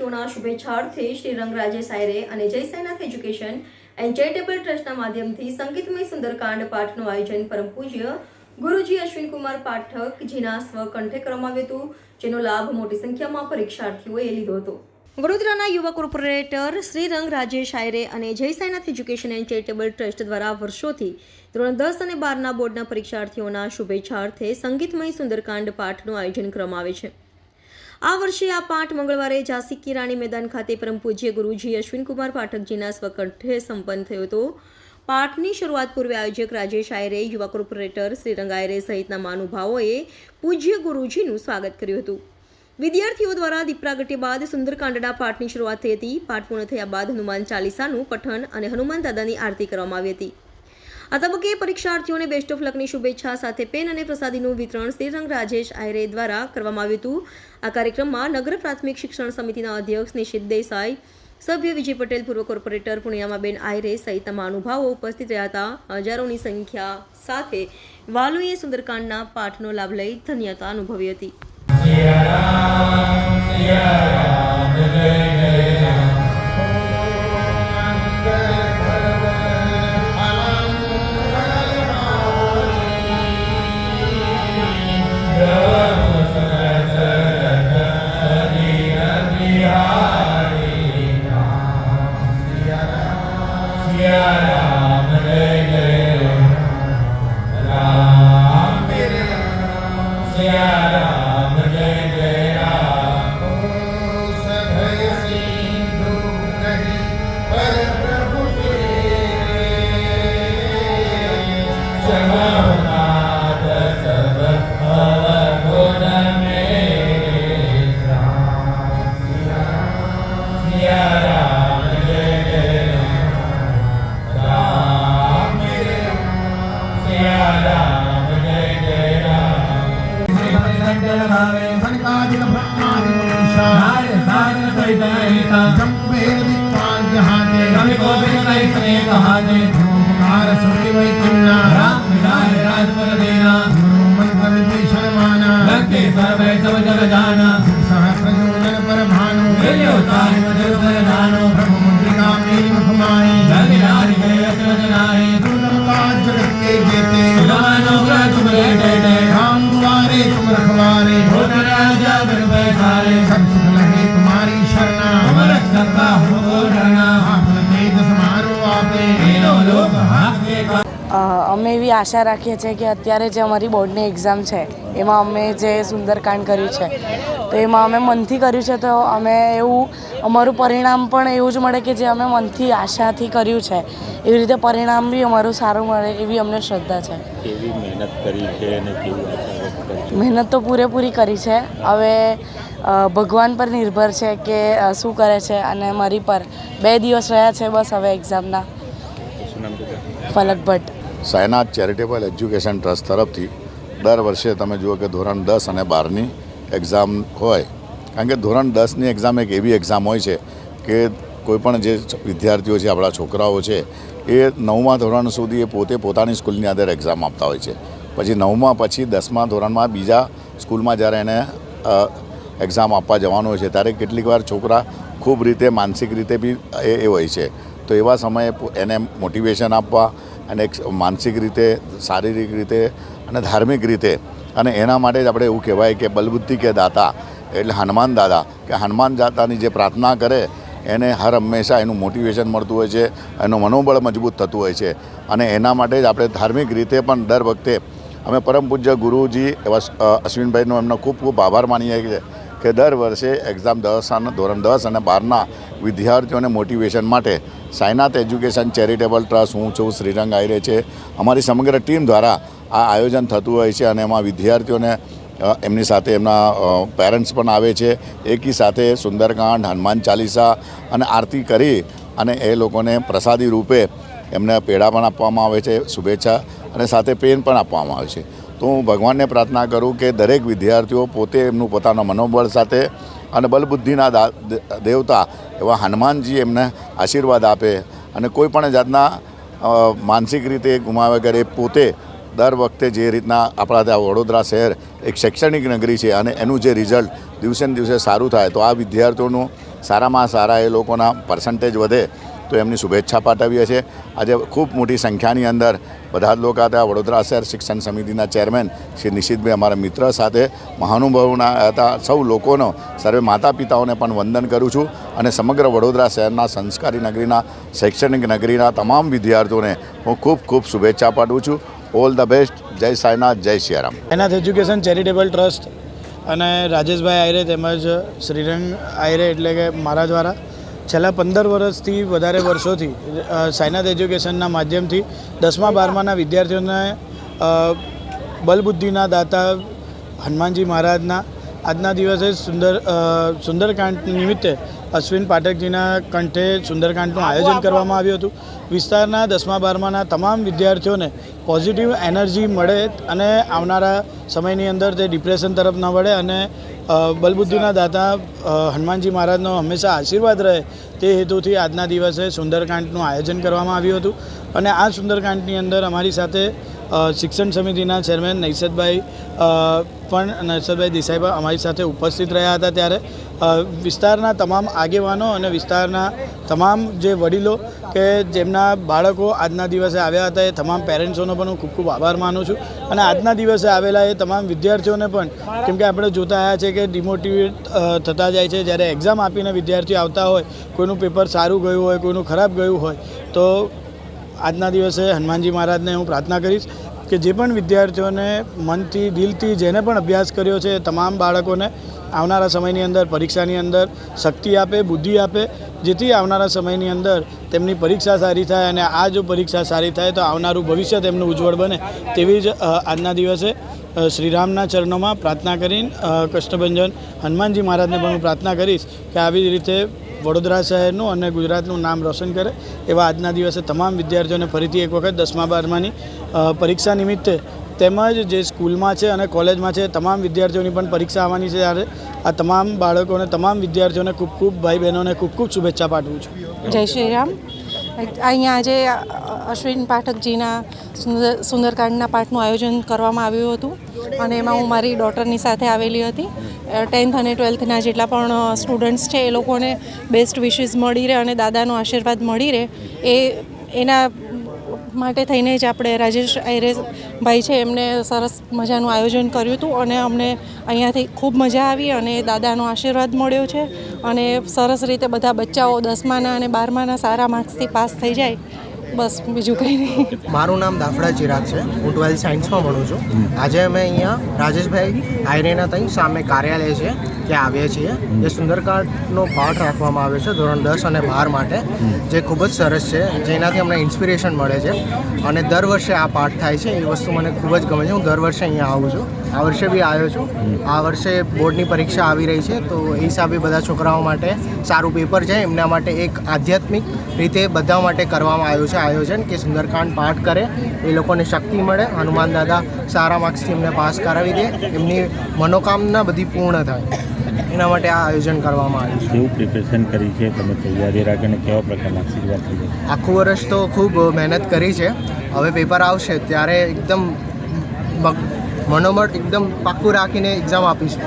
પરીક્ષાર્થીઓના શુભેચ્છાર્થે શ્રીરંગ રાજેશ આયરે અને જય Sainath education and charitable ટ્રસ્ટના માધ્યમથી સંગીતમય સુંદરકાંડ પાઠનું આયોજન પરમ પૂજ્ય ગુરુજી અશ્વિનકુમાર પાઠકજીના સ્વકંઠે કરવામાં આવ્યું હતું, જેનો લાભ મોટી સંખ્યામાં પરીક્ષાર્થીઓએ લીધો હતો. વડોદરાના યુવા કોર્પોરેટર શ્રીરંગ રાજેશ આયરે અને જય Sainath education and charitable trust દ્વારા વર્ષોથી ધોરણ 10 અને 12ના બોર્ડના પરીક્ષાર્થીઓના શુભેચ્છાર્થે સંગીતમય સુંદરકાંડ પાઠનું આયોજન કરવામાં આવે છે. આ વર્ષે આ પાઠ મંગળવારે ઝાંસી કી રાણી મેદાન ખાતે પરમ પૂજ્ય ગુરુજી અશ્વિનકુમાર પાઠકજીના સ્વકંઠે સંપન્ન થયો હતો. પાઠની શરૂઆત પૂર્વે આયોજક રાજેશ આયરે, યુવા કોર્પોરેટર શ્રીરંગ આયરે સહિતના મહાનુભાવોએ પૂજ્ય ગુરુજીનું સ્વાગત કર્યું હતું. વિદ્યાર્થીઓ દ્વારા દીપ પ્રાગટ્ય બાદ સુંદરકાંડના પાઠની શરૂઆત થઈ હતી. પાઠ પૂર્ણ થયા બાદ હનુમાન ચાલીસાનું પઠન અને હનુમાન દાદાની આરતી કરવામાં આવી હતી. આ તબક્કે પરીક્ષાર્થીઓને બેસ્ટ ઓફ લકની શુભેચ્છા સાથે પેન અને પ્રસાદીનું વિતરણ શ્રીરંગ રાજેશ આયરે દ્વારા કરવામાં આવ્યું હતું. આ કાર્યક્રમમાં નગર પ્રાથમિક શિક્ષણ સમિતિના અધ્યક્ષ નિશિત દેસાઈ, સભ્ય વિજય પટેલ, પૂર્વ કોર્પોરેટર પૂર્ણિમાબેન આયરે સહિતના મહાનુભાવો ઉપસ્થિત રહ્યા હતા. હજારોની સંખ્યા સાથે વાલીઓએ સુંદરકાંડના પાઠનો લાભ લઈ ધન્યતા અનુભવી હતી. અમે એવી આશા રાખીએ છીએ કે અત્યારે જે અમારી બોર્ડની એક્ઝામ છે એમાં અમે જે સુંદરકાંડ કર્યું છે તો એમાં અમે મનથી કર્યું છે, તો અમે એવું અમારું પરિણામ પણ એવું જ મળે કે જે અમે મનથી આશાથી કર્યું છે એવી રીતે પરિણામ બી અમારું સારું મળે એવી અમને શ્રદ્ધા છે. કેવી મહેનત કરી છે અને કેવું મહેનત તો પૂરેપૂરી કરી છે. હવે ભગવાન પર નિર્ભર છે કે શું કરે છે, અને મારી પર 2 દિવસ રહ્યા છે બસ હવે એક્ઝામના. Falak Bhatt. Sainath charitable education trust તરફથી દર વર્ષે તમે જુઓ કે ધોરણ 10 અને 12ની એક્ઝામ હોય, કારણ કે ધોરણ 10ની એક્ઝામ એક એવી એક્ઝામ હોય છે કે કોઈપણ જે વિદ્યાર્થીઓ છે, આપણા છોકરાઓ છે, એ 9મા ધોરણ સુધી એ પોતે પોતાની સ્કૂલની અંદર એક્ઝામ આપતા હોય છે. પછી 9મા પછી 10મા ધોરણમાં બીજા સ્કૂલમાં જ્યારે એને એક્ઝામ આપવા જવાનું હોય છે ત્યારે કેટલીક વાર છોકરા ખૂબ રીતે માનસિક રીતે બી એ હોય છે. તો એવા સમયે એને મોટિવેશન આપવા અને એક માનસિક રીતે, શારીરિક રીતે અને ધાર્મિક રીતે, અને એના માટે જ આપણે એવું કહેવાય કે બલબુદ્ધિ કે દાતા એટલે હનુમાન દાદા, કે હનુમાન દાદાની જે પ્રાર્થના કરે એને હર હંમેશા એનું મોટિવેશન મળતું હોય છે, એનું મનોબળ મજબૂત થતું હોય છે. અને એના માટે જ આપણે ધાર્મિક રીતે પણ દર વખતે અમે પરમ પૂજ્ય ગુરુજી એવા અશ્વિનભાઈનો એમનો ખૂબ ખૂબ આભાર માનીએ છીએ કે દર વર્ષે એક્ઝામ ધોરણ 10 અને 12ના વિદ્યાર્થીઓને મોટિવેશન માટે સાઈનાથ એજ્યુકેશન ચેરિટેબલ ટ્રસ્ટ, હું છું, શ્રીરંગ આયરે છે, અમારી સમગ્ર ટીમ દ્વારા આ આયોજન થતું હોય છે. અને એમાં વિદ્યાર્થીઓને એમની સાથે એમના પેરેન્ટ્સ પણ આવે છે. એકી સાથે સુંદરકાંડ, હનુમાન ચાલીસા અને આરતી કરી અને એ લોકોને પ્રસાદી રૂપે એમને પેડા પણ આપવામાં આવે છે, શુભેચ્છા, અને સાથે પેન પણ આપવામાં આવે છે. તો હું ભગવાનને પ્રાર્થના કરું કે દરેક વિદ્યાર્થીઓ પોતે એમનું પોતાના મનોબળ સાથે અને બલબુદ્ધિના દેવતા એવા હનુમાનજી એમને આશીર્વાદ આપે, અને કોઈ પણ જાતના માનસિક રીતે ગુમાવે કરે. પોતે દર વખતે જે રીતના આપણા ત્યાં વડોદરા શહેર એક શૈક્ષણિક નગરી છે અને એનું જે રિઝલ્ટ દિવસે ને દિવસે સારું થાય, તો આ વિદ્યાર્થીઓનું સારામાં સારા એ લોકોના પર્સન્ટેજ વધે તો એમની શુભેચ્છા પાઠવીએ છીએ. આજે ખૂબ મોટી સંખ્યાની અંદર બધા જ લોકો હતા. વડોદરા શહેર શિક્ષણ સમિતિના ચેરમેન શ્રી નિશિતભાઈ અમારા મિત્ર સાથે મહાનુભાવોના હતા. સૌ લોકોનો સર્વે માતા પિતાઓને પણ વંદન કરું છું અને સમગ્ર વડોદરા શહેરના સંસ્કારી નગરીના શૈક્ષણિક નગરીના તમામ વિદ્યાર્થીઓને હું ખૂબ ખૂબ શુભેચ્છા પાઠવું છું. All the best. જય સાંઈનાથ, જય Siyaram. Sainath education charitable trust અને રાજેશભાઈ આયરે તેમજ શ્રીરંગ આયરે એટલે કે મારા દ્વારા છેલ્લા 15 વર્ષથી વધારે વર્ષોથી સાંઈનાથ એજ્યુકેશનના માધ્યમથી 10મા 12માના વિદ્યાર્થીઓને બલબુદ્ધિના દાતા હનુમાનજી મહારાજના આજના દિવસે સુંદરકાંડ નિમિત્તે અશ્વિન પાઠકજીના કંઠે સુંદરકાંડનું આયોજન કરવામાં આવ્યું હતું. વિસ્તારના 10મા 12માના તમામ વિદ્યાર્થીઓને પોઝિટિવ એનર્જી મળે અને આવનારા સમયની અંદર તે ડિપ્રેશન તરફ ન વળે અને બલબુદ્ધિના દાતા હનુમાનજી મહારાજનો હંમેશા આશીર્વાદ રહે તે હેતુથી આજના દિવસે સુંદરકાંડનું આયોજન કરવામાં આવ્યું હતું. અને આ સુંદરકાંડની અંદર અમારી સાથે શિક્ષણ સમિતિના ચેરમેન નૈસદભાઈ દેસાઈ પણ અમારી સાથે ઉપસ્થિત રહ્યા હતા. ત્યારે વિસ્તારના તમામ આગેવાનો અને વિસ્તારના તમામ જે વડીલો કે જેમના બાળકો આજના દિવસે આવ્યા હતા એ તમામ પેરેન્ટ્સોનો પણ હું ખૂબ ખૂબ આભાર માનું છું. અને આજના દિવસે આવેલા એ તમામ વિદ્યાર્થીઓને પણ, કેમ કે આપણે જોતા આવ્યા છે કે ડિમોટિવેટ થતા જાય છે. જ્યારે એક્ઝામ આપીને વિદ્યાર્થીઓ આવતા હોય, કોઈનું પેપર સારું ગયું હોય, કોઈનું ખરાબ ગયું હોય, તો આજના દિવસે હનુમાનજી મહારાજને હું પ્રાર્થના કરીશ કે જે પણ વિદ્યાર્થીઓને મનથી દિલથી જેને પણ અભ્યાસ કર્યો છે એ તમામ બાળકોને આવનારા સમયની અંદર પરીક્ષાની અંદર શક્તિ આપે, બુદ્ધિ આપે, જેથી આવનારા સમયની અંદર તેમની પરીક્ષા સારી થાય અને આ જો પરીક્ષા સારી થાય તો આવનારું ભવિષ્ય તેમનું ઉજ્જવળ બને તેવી જ આજના દિવસે શ્રીરામના ચરણોમાં પ્રાર્થના કરીને કષ્ટભંજન હનુમાનજી મહારાજને પણ હું પ્રાર્થના કરીશ કે આવી રીતે વડોદરા શહેરનું અને ગુજરાતનું નામ રોશન કરે એવા આજના દિવસે તમામ વિદ્યાર્થીઓને ફરીથી એક વખત 10મા 12માની પરીક્ષા નિમિત્તે તેમજ જે સ્કૂલમાં છે અને કોલેજમાં છે તમામ વિદ્યાર્થીઓની પણ પરીક્ષા આવવાની છે. ત્યારે આ તમામ બાળકોને, તમામ વિદ્યાર્થીઓને ખૂબ ખૂબ, ભાઈ બહેનોને ખૂબ ખૂબ શુભેચ્છા પાઠવું છું. જય શ્રી રામ. અહીંયા આજે અશ્વિન પાઠકજીના સુંદરકાંડના પાઠનું આયોજન કરવામાં આવ્યું હતું અને એમાં હું મારી ડોટરની સાથે આવેલી હતી. 10th અને 12thના જેટલા પણ સ્ટુડન્ટ્સ છે એ લોકોને બેસ્ટ વિશિસ મળી રહે અને દાદાનો આશીર્વાદ મળી રહે એના માટે થઈને જ આપણે રાજેશ આયરે ભાઈ છે એમને સરસ મજાનું આયોજન કર્યું હતું અને અમને અહીંયાથી ખૂબ મજા આવી અને દાદાનો આશીર્વાદ મળ્યો છે અને સરસ રીતે બધા બચ્ચાઓ 10માના અને 12માના સારા માર્ક્સથી પાસ થઈ જાય. બસ બીજું કંઈ નહીં. મારું નામ દાફડા ચિરાગ છે. હું 12th સાયન્સમાં ભણું છું. આજે અમે અહીંયા રાજેશભાઈ આયરેના ત્યાં સામે કાર્યાલય છે ત્યાં આવ્યા છીએ. જે સુંદરકાંડનો પાઠ રાખવામાં આવ્યો છે ધોરણ 10 અને 12 માટે, જે ખૂબ જ સરસ છે, જેનાથી અમને ઇન્સ્પિરેશન મળે છે અને દર વર્ષે આ પાઠ થાય છે. એ વસ્તુ મને ખૂબ જ ગમે છે. હું દર વર્ષે અહીંયા આવું છું. આ વર્ષે બી આવ્યો છું. આ વર્ષે બોર્ડની પરીક્ષા આવી રહી છે તો એ હિસાબે બધા છોકરાઓ માટે સારું પેપર જાય એમના માટે એક આધ્યાત્મિક રીતે બધા માટે કરવામાં આવ્યું છે આયોજન કે સુંદરકાંડ પાઠ કરે, એ લોકોને શક્તિ મળે, હનુમાન દાદા સારા માર્ક્સથી એમને પાસ કરાવી દે, એમની મનોકામના બધી પૂર્ણ થાય, એના માટે આ આયોજન કરવામાં આવ્યું છે. કેવું પ્રિપેરેશન કરી છે તમે, તૈયારી રાખીને કેવા પ્રકારના આશીર્વાદ થઈ જાય? આખું વર્ષ તો ખૂબ મહેનત કરી છે. હવે પેપર આવશે ત્યારે એકદમ મનોબળ એકદમ પાક્કું રાખીને એક્ઝામ આપીશું.